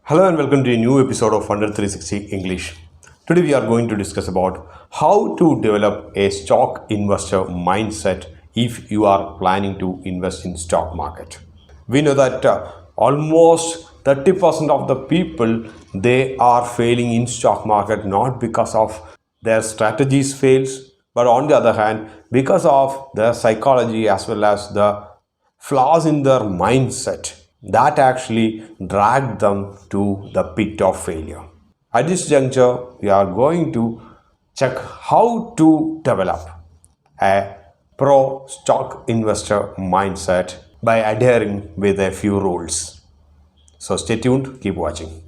Hello and welcome to a new episode of Under 360 English. Today we are going to discuss about how to develop a stock investor mindset if you are planning to invest in stock market. We know that almost 30% of the people they are failing in stock market not because of their strategies fails, but on the other hand because of their psychology as well as the flaws in their mindset that actually drag them to the pit of failure. At this juncture, we are going to check how to develop a pro stock investor mindset by adhering with a few rules. So stay tuned, keep watching.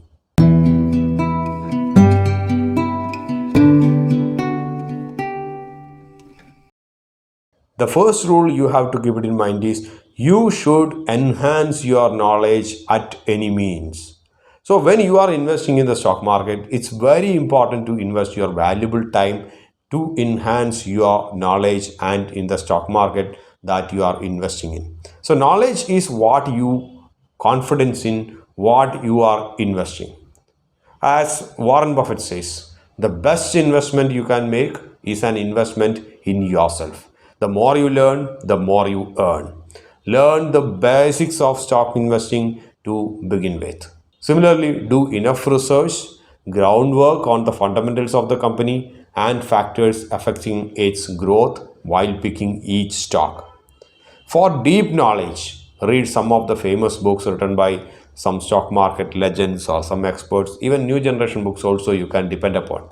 The first rule you have to keep it in mind is you should enhance your knowledge at any means. So when you are investing in the stock market, it's very important to invest your valuable time to enhance your knowledge and in the stock market that you are investing in. So knowledge is what you confidence in what you are investing. As Warren Buffett says, the best investment you can make is an investment in yourself. The more you learn, the more you earn. Learn the basics of stock investing to begin with. Similarly, do enough research, groundwork on the fundamentals of the company and factors affecting its growth while picking each stock. For deep knowledge, read some of the famous books written by some stock market legends or some experts, even new generation books also you can depend upon.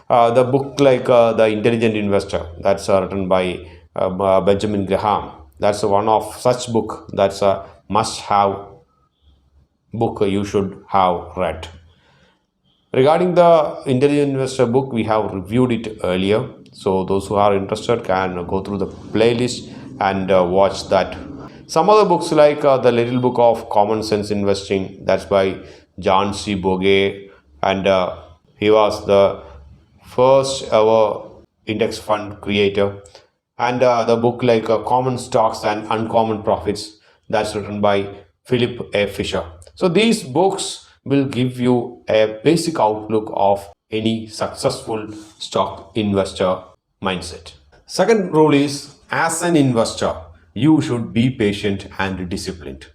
The book like The Intelligent Investor, that's written by Benjamin Graham. That's one of such book that's a must-have book you should have read. Regarding the Intelligent Investor book, we have reviewed it earlier. So those who are interested can go through the playlist and watch that. Some other books like The Little Book of Common Sense Investing, that's by John C. Bogue, and he was the first ever index fund creator. And the book like Common Stocks and Uncommon Profits, that's written by Philip A. Fisher. So these books will give you a basic outlook of any successful stock investor mindset. Second rule is as an investor, you should be patient and disciplined.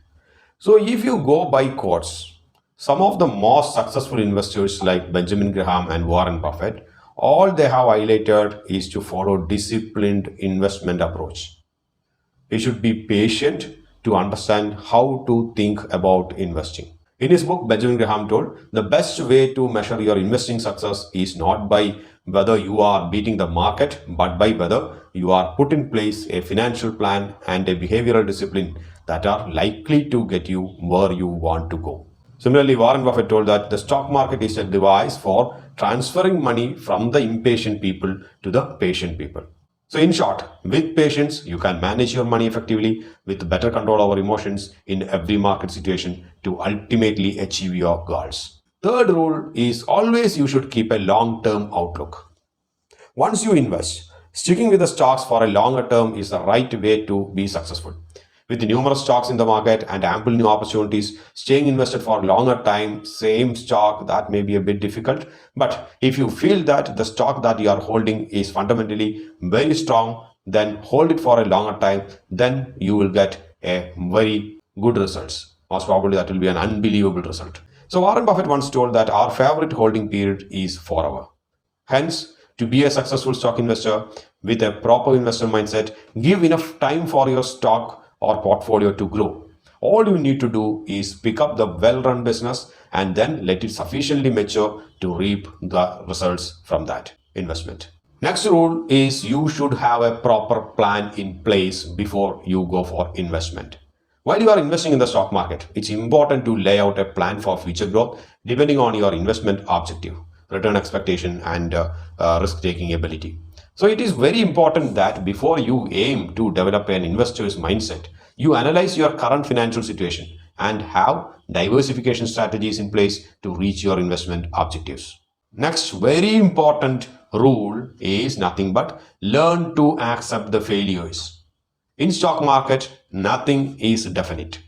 So if you go by quotes, some of the most successful investors like Benjamin Graham and Warren Buffett, all they have highlighted is to follow disciplined investment approach. You should be patient to understand how to think about investing. In his book, Benjamin Graham told the best way to measure your investing success is not by whether you are beating the market, but by whether you are put in place a financial plan and a behavioral discipline that are likely to get you where you want to go. Similarly, Warren Buffett told that the stock market is a device for transferring money from the impatient people to the patient people. So in short, with patience, you can manage your money effectively with better control over emotions in every market situation to ultimately achieve your goals. Third rule is always you should keep a long-term outlook. Once you invest, sticking with the stocks for a longer term is the right way to be successful. With numerous stocks in the market and ample new opportunities, staying invested for a longer time, same stock, that may be a bit difficult. But if you feel that the stock that you are holding is fundamentally very strong, then hold it for a longer time, then you will get a very good results. Most probably that will be an unbelievable result. So Warren Buffett once told that our favorite holding period is forever. Hence, to be a successful stock investor with a proper investor mindset, give enough time for your stock or portfolio to grow. All you need to do is pick up the well-run business and then let it sufficiently mature to reap the results from that investment. Next rule is you should have a proper plan in place before you go for investment. While you are investing in the stock market, it's important to lay out a plan for future growth depending on your investment objective, return expectation, and risk-taking ability. So it is very important that before you aim to develop an investor's mindset, you analyze your current financial situation and have diversification strategies in place to reach your investment objectives. Next, very important rule is nothing but learn to accept the failures. In stock market, nothing is definite,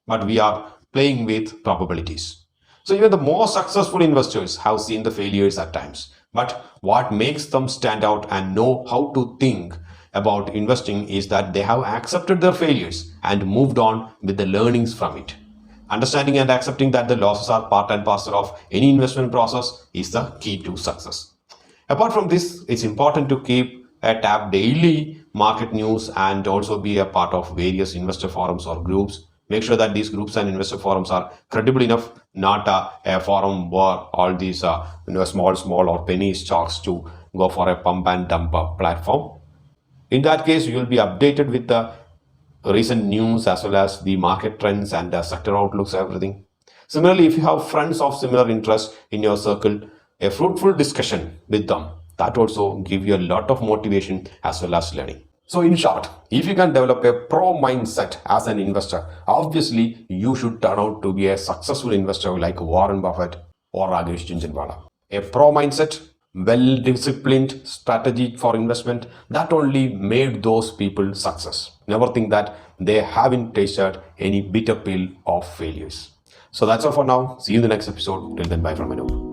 but we are playing with probabilities. So even the most successful investors have seen the failures at times. But what makes them stand out and know how to think about investing is that they have accepted their failures and moved on with the learnings from it. Understanding and accepting that the losses are part and parcel of any investment process is the key to success. Apart from this, it's important to keep a tab daily market news and also be a part of various investor forums or groups. Make sure that these groups and investor forums are credible enough, not a forum where all these small or penny stocks to go for a pump and dump platform. In that case, you will be updated with the recent news as well as the market trends and the sector outlooks, everything. Similarly, if you have friends of similar interest in your circle, a fruitful discussion with them that also give you a lot of motivation as well as learning. So in short, if you can develop a pro mindset as an investor, obviously you should turn out to be a successful investor like Warren Buffett or Rajesh Jhunjhunwala. A pro mindset, well disciplined strategy for investment that only made those people success. Never think that they haven't tasted any bitter pill of failures. So that's all for now. See you in the next episode. Till then, bye from Manu.